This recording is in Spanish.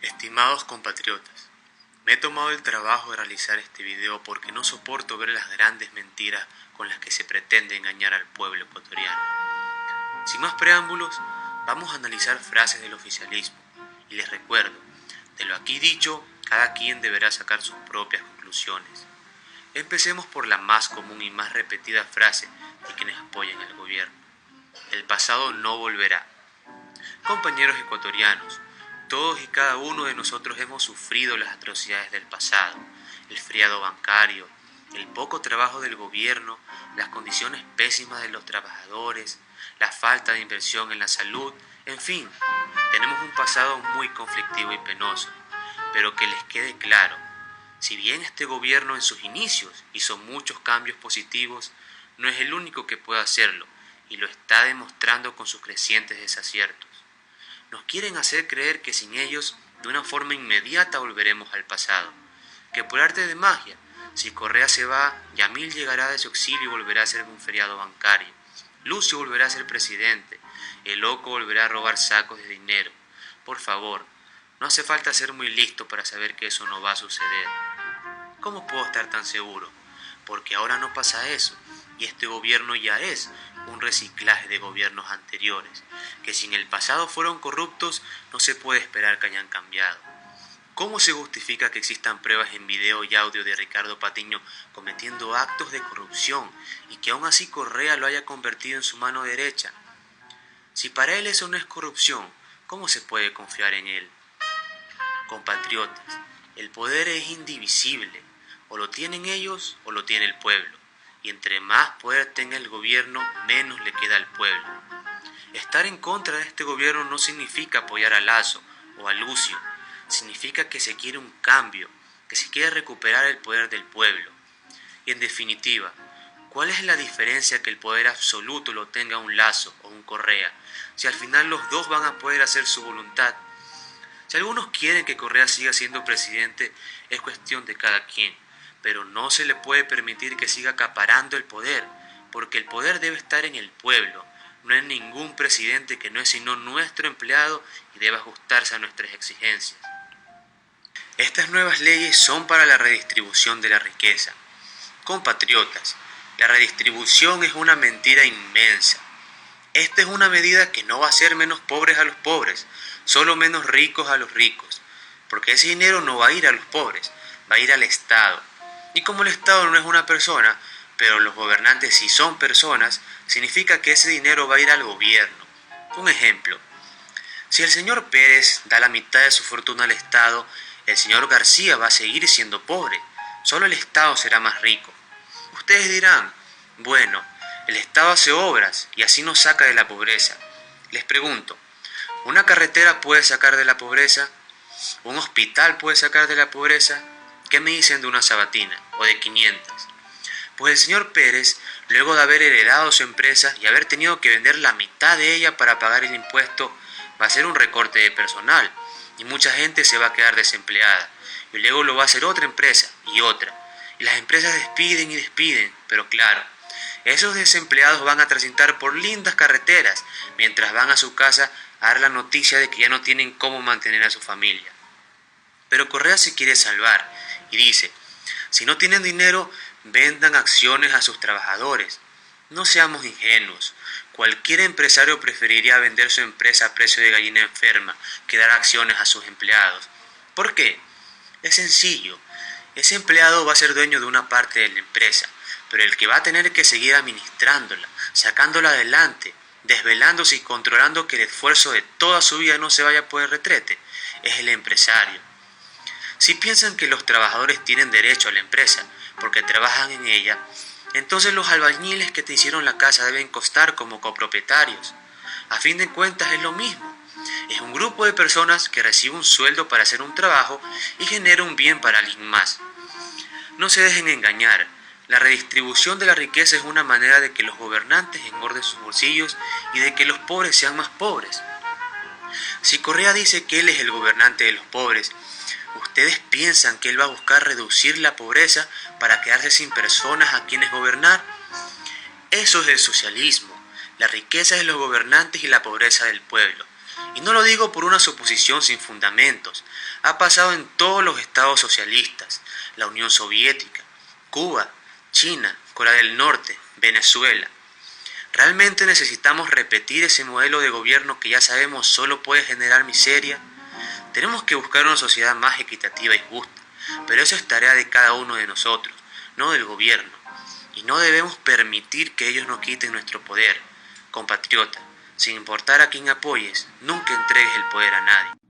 Estimados compatriotas, me he tomado el trabajo de realizar este video porque no soporto ver las grandes mentiras con las que se pretende engañar al pueblo ecuatoriano. Sin más preámbulos, vamos a analizar frases del oficialismo y les recuerdo, de lo aquí dicho, cada quien deberá sacar sus propias conclusiones. Empecemos por la más común y más repetida frase de quienes apoyan al gobierno: el pasado no volverá. Compañeros ecuatorianos, todos y cada uno de nosotros hemos sufrido las atrocidades del pasado, el friado bancario, el poco trabajo del gobierno, las condiciones pésimas de los trabajadores, la falta de inversión en la salud, en fin, tenemos un pasado muy conflictivo y penoso, pero que les quede claro, si bien este gobierno en sus inicios hizo muchos cambios positivos, no es el único que puede hacerlo y lo está demostrando con sus crecientes desaciertos. Nos quieren hacer creer que sin ellos, de una forma inmediata volveremos al pasado, que por arte de magia, si Correa se va, Yamil llegará de su exilio y volverá a ser un feriado bancario, Lucio volverá a ser presidente, el loco volverá a robar sacos de dinero. Por favor, no hace falta ser muy listo para saber que eso no va a suceder. ¿Cómo puedo estar tan seguro? Porque ahora no pasa eso, y este gobierno ya es un reciclaje de gobiernos anteriores, que si en el pasado fueron corruptos, no se puede esperar que hayan cambiado. ¿Cómo se justifica que existan pruebas en video y audio de Ricardo Patiño cometiendo actos de corrupción y que aún así Correa lo haya convertido en su mano derecha? Si para él eso no es corrupción, ¿cómo se puede confiar en él? Compatriotas, el poder es indivisible, o lo tienen ellos o lo tiene el pueblo, y entre más poder tenga el gobierno, menos le queda al pueblo. Estar en contra de este gobierno no significa apoyar a Lasso o a Lucio, significa que se quiere un cambio, que se quiere recuperar el poder del pueblo. Y en definitiva, ¿cuál es la diferencia que el poder absoluto lo tenga un Lasso o un Correa, si al final los dos van a poder hacer su voluntad? Si algunos quieren que Correa siga siendo presidente, es cuestión de cada quien, pero no se le puede permitir que siga acaparando el poder, porque el poder debe estar en el pueblo, no en ningún presidente que no es sino nuestro empleado y debe ajustarse a nuestras exigencias. Estas nuevas leyes son para la redistribución de la riqueza. Compatriotas, la redistribución es una mentira inmensa. Esta es una medida que no va a hacer menos pobres a los pobres, solo menos ricos a los ricos, porque ese dinero no va a ir a los pobres, va a ir al Estado. Y como el Estado no es una persona, pero los gobernantes sí son personas, significa que ese dinero va a ir al gobierno. Un ejemplo, si el señor Pérez da la mitad de su fortuna al Estado, el señor García va a seguir siendo pobre, solo el Estado será más rico. Ustedes dirán, bueno, el Estado hace obras y así nos saca de la pobreza. Les pregunto, ¿una carretera puede sacar de la pobreza? ¿Un hospital puede sacar de la pobreza? ¿Qué me dicen de una sabatina o de 500? Pues el señor Pérez, luego de haber heredado su empresa y haber tenido que vender la mitad de ella para pagar el impuesto, va a hacer un recorte de personal y mucha gente se va a quedar desempleada y luego lo va a hacer otra empresa y otra. Y las empresas despiden y despiden, pero claro, esos desempleados van a transitar por lindas carreteras mientras van a su casa a dar la noticia de que ya no tienen cómo mantener a su familia. Pero Correa se quiere salvar y dice, si no tienen dinero, vendan acciones a sus trabajadores. No seamos ingenuos. Cualquier empresario preferiría vender su empresa a precio de gallina enferma que dar acciones a sus empleados. ¿Por qué? Es sencillo. Ese empleado va a ser dueño de una parte de la empresa, pero el que va a tener que seguir administrándola, sacándola adelante, desvelándose y controlando que el esfuerzo de toda su vida no se vaya por el retrete, es el empresario. Si piensan que los trabajadores tienen derecho a la empresa porque trabajan en ella, entonces los albañiles que te hicieron la casa deben costar como copropietarios. A fin de cuentas es lo mismo. Es un grupo de personas que recibe un sueldo para hacer un trabajo y genera un bien para alguien más. No se dejen engañar. La redistribución de la riqueza es una manera de que los gobernantes engorden sus bolsillos y de que los pobres sean más pobres. Si Correa dice que él es el gobernante de los pobres, ¿ustedes piensan que él va a buscar reducir la pobreza para quedarse sin personas a quienes gobernar? Eso es el socialismo. La riqueza de los gobernantes y la pobreza del pueblo. Y no lo digo por una suposición sin fundamentos. Ha pasado en todos los estados socialistas, la Unión Soviética, Cuba, China, Corea del Norte, Venezuela. ¿Realmente necesitamos repetir ese modelo de gobierno que ya sabemos solo puede generar miseria? Tenemos que buscar una sociedad más equitativa y justa, pero eso es tarea de cada uno de nosotros, no del gobierno. Y no debemos permitir que ellos nos quiten nuestro poder. Compatriota, sin importar a quién apoyes, nunca entregues el poder a nadie.